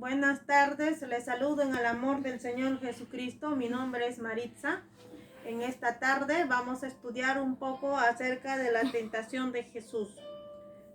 Buenas tardes, les saludo en el amor del Señor Jesucristo. Mi nombre es Maritza. En esta tarde vamos a estudiar un poco acerca de la tentación de Jesús,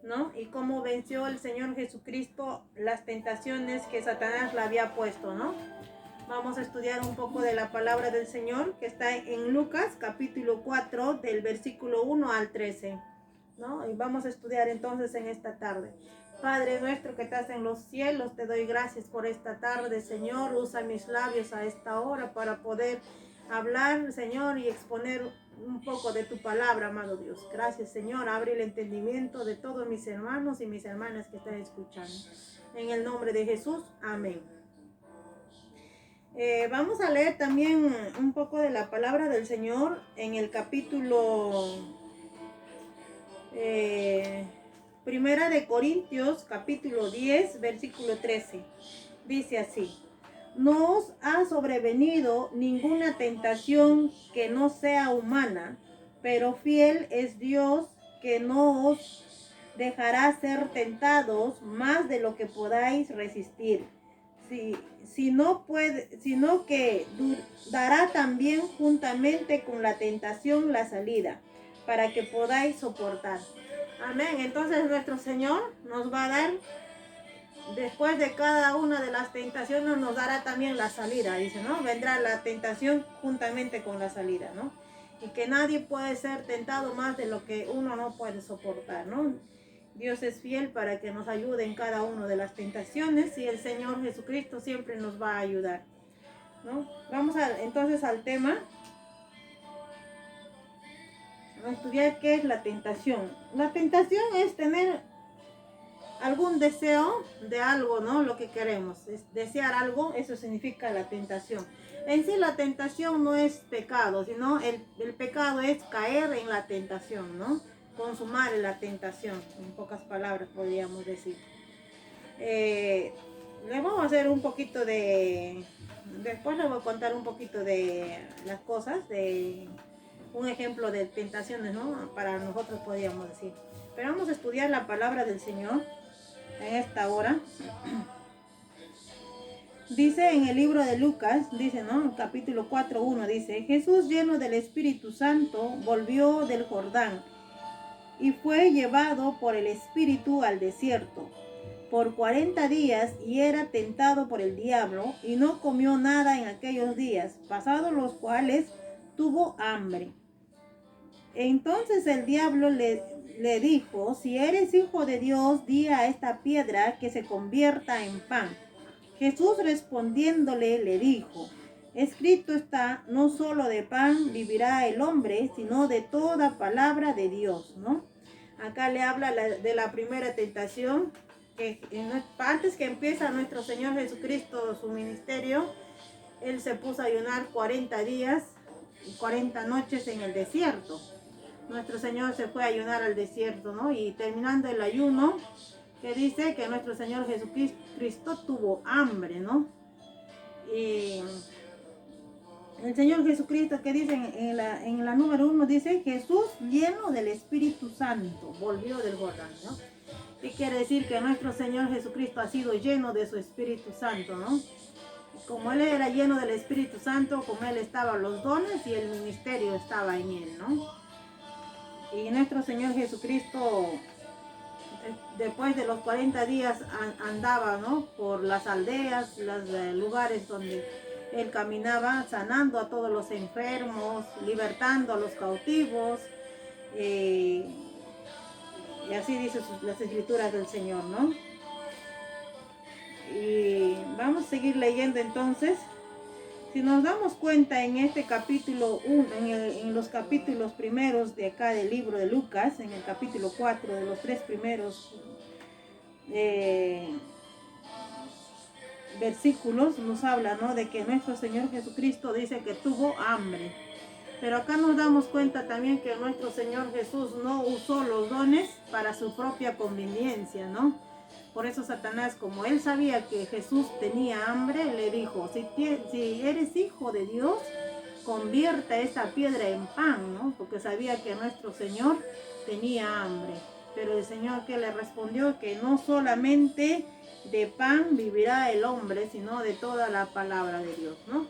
¿no? Y cómo venció el Señor Jesucristo las tentaciones que Satanás le había puesto, ¿no? Vamos a estudiar un poco de la palabra del Señor que está en Lucas capítulo 4 del versículo 1 al 13, ¿no? Y vamos a estudiar entonces en esta tarde. Padre nuestro que estás en los cielos, te doy gracias por esta tarde, Señor. Usa mis labios a esta hora para poder hablar, Señor, y exponer un poco de tu palabra, amado Dios. Gracias, Señor. Abre el entendimiento de todos mis hermanos y mis hermanas que están escuchando. En el nombre de Jesús, amén. Vamos a leer también un poco de la palabra del Señor en el capítulo Primera de Corintios, capítulo 10, versículo 13. Dice así: no os ha sobrevenido ninguna tentación que no sea humana, pero fiel es Dios, que no os dejará ser tentados más de lo que podáis resistir, sino que dará también juntamente con la tentación la salida, para que podáis soportar. Amén. Entonces nuestro Señor nos va a dar, después de cada una de las tentaciones, nos dará también la salida. Dice, ¿no? Vendrá la tentación juntamente con la salida, ¿no? Y que nadie puede ser tentado más de lo que uno no puede soportar, ¿no? Dios es fiel para que nos ayude en cada una de las tentaciones, y el Señor Jesucristo siempre nos va a ayudar, ¿no? Vamos entonces al tema. A estudiar qué es la tentación. La tentación es tener algún deseo de algo, ¿no? Lo que queremos, es desear algo, eso significa la tentación. En sí la tentación no es pecado, sino el pecado es caer en la tentación, ¿no? Consumar en la tentación, en pocas palabras podríamos decir. Le vamos a hacer un poquito después les voy a contar un poquito de las cosas, de un ejemplo de tentaciones, ¿no? Para nosotros podríamos decir. Pero vamos a estudiar la palabra del Señor en esta hora. Dice en el libro de Lucas, dice, ¿no? Capítulo 4:1 dice: Jesús, lleno del Espíritu Santo, volvió del Jordán y fue llevado por el Espíritu al desierto por 40 días, y era tentado por el diablo, y no comió nada en aquellos días, pasados los cuales tuvo hambre. Entonces el diablo le dijo: si eres hijo de Dios, di a esta piedra que se convierta en pan. Jesús respondiéndole le dijo: escrito está, no solo de pan vivirá el hombre, sino de toda palabra de Dios, ¿no? Acá le habla de la primera tentación, que antes que empieza nuestro Señor Jesucristo su ministerio, Él se puso a ayunar 40 días y 40 noches en el desierto. Nuestro Señor se fue a ayunar al desierto, ¿no? Y terminando el ayuno, que dice que nuestro Señor Jesucristo tuvo hambre, ¿no? Y el Señor Jesucristo, que dice en la número 1, dice: Jesús, lleno del Espíritu Santo, volvió del Jordán, ¿no? Y quiere decir que nuestro Señor Jesucristo ha sido lleno de su Espíritu Santo, ¿no? Como Él era lleno del Espíritu Santo, con Él estaban los dones y el ministerio estaba en Él, ¿no? Y nuestro Señor Jesucristo, después de los 40 días, andaba, ¿no? Por las aldeas, los lugares donde Él caminaba, sanando a todos los enfermos, libertando a los cautivos, y así dice las escrituras del Señor, ¿no? Y vamos a seguir leyendo entonces. Si nos damos cuenta en este capítulo 1, en los capítulos primeros de acá del libro de Lucas, en el capítulo 4, de los 3 primeros versículos, nos habla, ¿no? De que nuestro Señor Jesucristo dice que tuvo hambre. Pero acá nos damos cuenta también que nuestro Señor Jesús no usó los dones para su propia conveniencia, ¿no? Por eso Satanás, como él sabía que Jesús tenía hambre, le dijo: si eres hijo de Dios, convierta esa piedra en pan, ¿no? Porque sabía que nuestro Señor tenía hambre. Pero el Señor que le respondió que no solamente de pan vivirá el hombre, sino de toda la palabra de Dios, ¿no?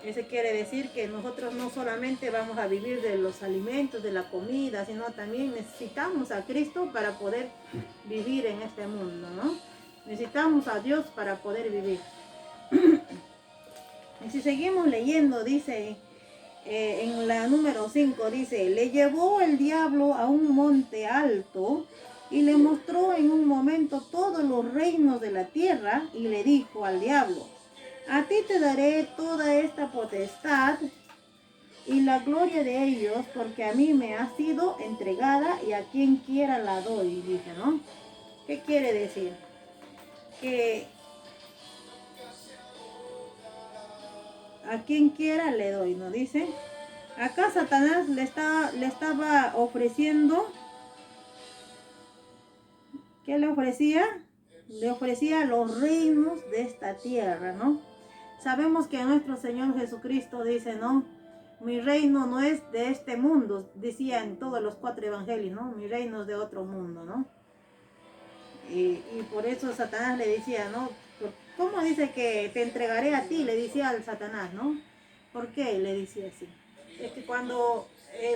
Eso quiere decir que nosotros no solamente vamos a vivir de los alimentos, de la comida, sino también necesitamos a Cristo para poder vivir en este mundo, ¿no? Necesitamos a Dios para poder vivir. Y si seguimos leyendo, dice en la número 5, dice, le llevó el diablo a un monte alto y le mostró en un momento todos los reinos de la tierra y le dijo al diablo, a ti te daré toda esta potestad y la gloria de ellos, porque a mí me ha sido entregada y a quien quiera la doy, dice, ¿no? ¿Qué quiere decir? Que a quien quiera le doy, ¿no? Dice, acá Satanás le estaba ofreciendo, ¿qué le ofrecía? Le ofrecía los reinos de esta tierra, ¿no? Sabemos que nuestro Señor Jesucristo dice, ¿no? Mi reino no es de este mundo, decía en todos los 4 evangelios, ¿no? Mi reino es de otro mundo, ¿no? Y por eso Satanás le decía, ¿no? ¿Cómo dice que te entregaré a ti? Le decía al Satanás, ¿no? ¿Por qué le decía así? Es que cuando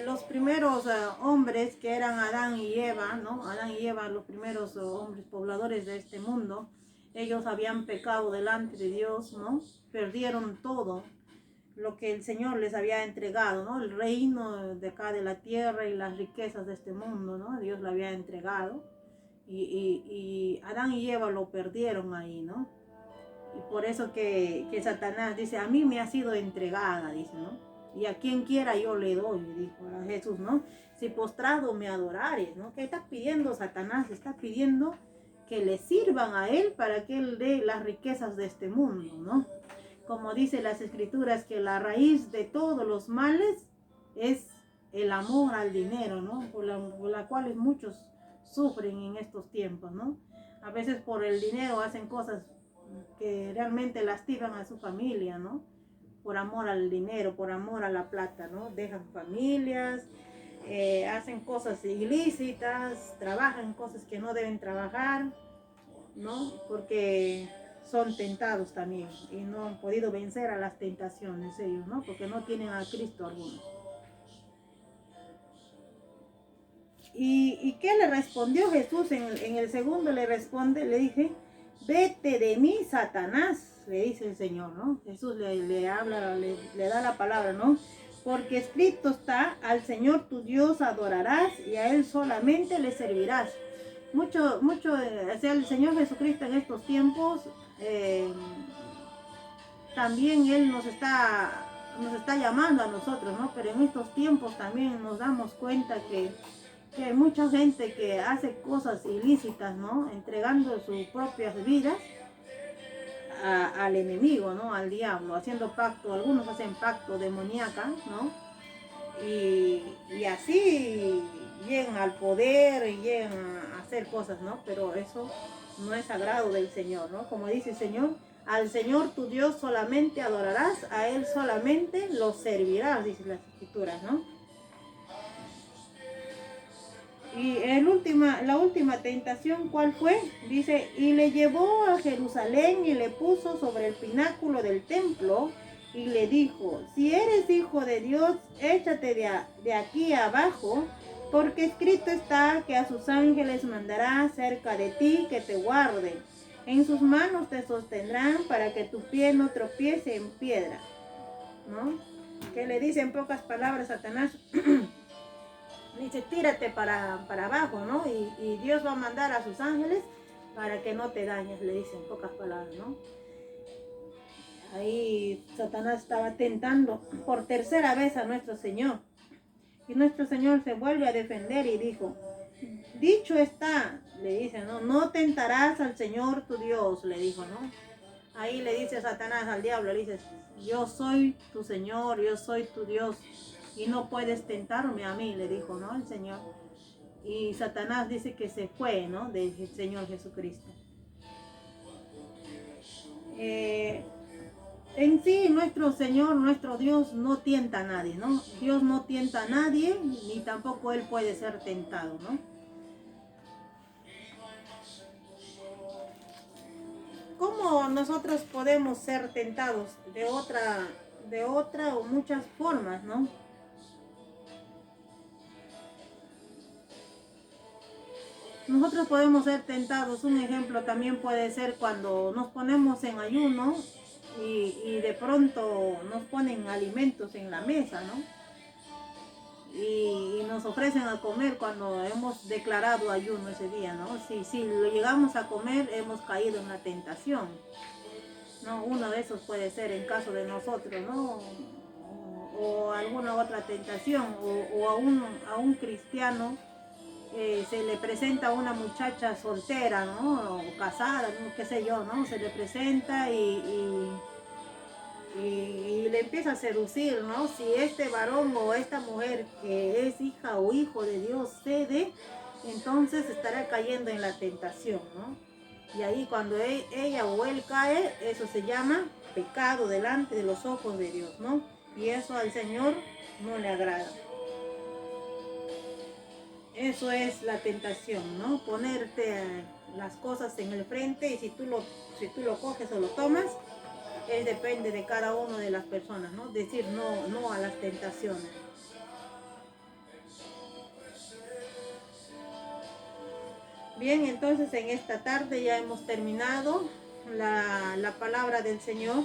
los primeros hombres que eran Adán y Eva, ¿no? Adán y Eva, los primeros hombres pobladores de este mundo, ellos habían pecado delante de Dios, ¿no? Perdieron todo lo que el Señor les había entregado, ¿no? El reino de acá de la tierra y las riquezas de este mundo, ¿no? Dios lo había entregado. Y Adán y Eva lo perdieron ahí, ¿no? Y por eso que Satanás dice, a mí me ha sido entregada, dice, ¿no? Y a quien quiera yo le doy, dijo a Jesús, ¿no? Si postrado me adorares, ¿no? ¿Qué está pidiendo Satanás? Está pidiendo que le sirvan a él para que él dé las riquezas de este mundo, ¿no? Como dice las escrituras, que la raíz de todos los males es el amor al dinero, ¿no? Por la cual muchos sufren en estos tiempos, ¿no? A veces por el dinero hacen cosas que realmente lastiman a su familia, ¿no? Por amor al dinero, por amor a la plata, ¿no? Dejan familias, hacen cosas ilícitas, trabajan cosas que no deben trabajar, ¿no? Porque son tentados también y no han podido vencer a las tentaciones ellos, ¿no? Porque no tienen a Cristo algunos. ¿Y qué le respondió Jesús? En el segundo le responde, le dije, vete de mí, Satanás, le dice el Señor, ¿no? Jesús le habla, le da la palabra, ¿no? Porque escrito está, al Señor tu Dios adorarás y a Él solamente le servirás. Mucho, o sea, el Señor Jesucristo en estos tiempos, también Él nos está llamando a nosotros, ¿no? Pero en estos tiempos también nos damos cuenta que hay mucha gente que hace cosas ilícitas, ¿no? Entregando sus propias vidas al enemigo, ¿no? Al diablo, haciendo pacto. Algunos hacen pacto demoníaca, ¿no? Y así llegan al poder y llegan a hacer cosas, ¿no? Pero eso no es sagrado del Señor, ¿no? Como dice el Señor, al Señor tu Dios solamente adorarás, a Él solamente lo servirás, dice las Escrituras, ¿no? Y la última tentación, ¿cuál fue? Dice, y le llevó a Jerusalén y le puso sobre el pináculo del templo y le dijo, si eres hijo de Dios, échate de aquí abajo, porque escrito está que a sus ángeles mandará cerca de ti que te guarden. En sus manos te sostendrán para que tu pie no tropiece en piedra, ¿no? ¿Qué le dice en pocas palabras Satanás? Dice, tírate para abajo, ¿no? Y Dios va a mandar a sus ángeles para que no te dañes, le dicen pocas palabras, ¿no? Ahí Satanás estaba tentando por tercera vez a nuestro Señor. Y nuestro Señor se vuelve a defender y dijo, dicho está, le dice, ¿no? No tentarás al Señor tu Dios, le dijo, ¿no? Ahí le dice Satanás al diablo, le dice, yo soy tu Señor, yo soy tu Dios. Y no puedes tentarme a mí, le dijo, ¿no? El Señor. Y Satanás dice que se fue, ¿no? Del Señor Jesucristo. En sí, nuestro Señor, nuestro Dios no tienta a nadie, ¿no? Dios no tienta a nadie, ni tampoco Él puede ser tentado, ¿no? ¿Cómo nosotros podemos ser tentados? De otra o muchas formas, ¿no? Nosotros podemos ser tentados. Un ejemplo también puede ser cuando nos ponemos en ayuno y de pronto nos ponen alimentos en la mesa, ¿no? Y nos ofrecen a comer cuando hemos declarado ayuno ese día, ¿no? Si lo llegamos a comer, hemos caído en la tentación, ¿no? Uno de esos puede ser en caso de nosotros, ¿no? O alguna otra tentación, o a un cristiano se le presenta a una muchacha soltera, ¿no? O casada, ¿no? Qué sé yo, ¿no? Se le presenta y le empieza a seducir, ¿no? Si este varón o esta mujer que es hija o hijo de Dios cede, entonces estará cayendo en la tentación, ¿no? Y ahí cuando ella o él cae, eso se llama pecado delante de los ojos de Dios, ¿no? Y eso al Señor no le agrada. Eso es la tentación, ¿no? Ponerte las cosas en el frente y si tú lo coges o lo tomas, depende de cada una de las personas, ¿no? Decir no, no a las tentaciones. Bien, entonces en esta tarde ya hemos terminado la palabra del Señor.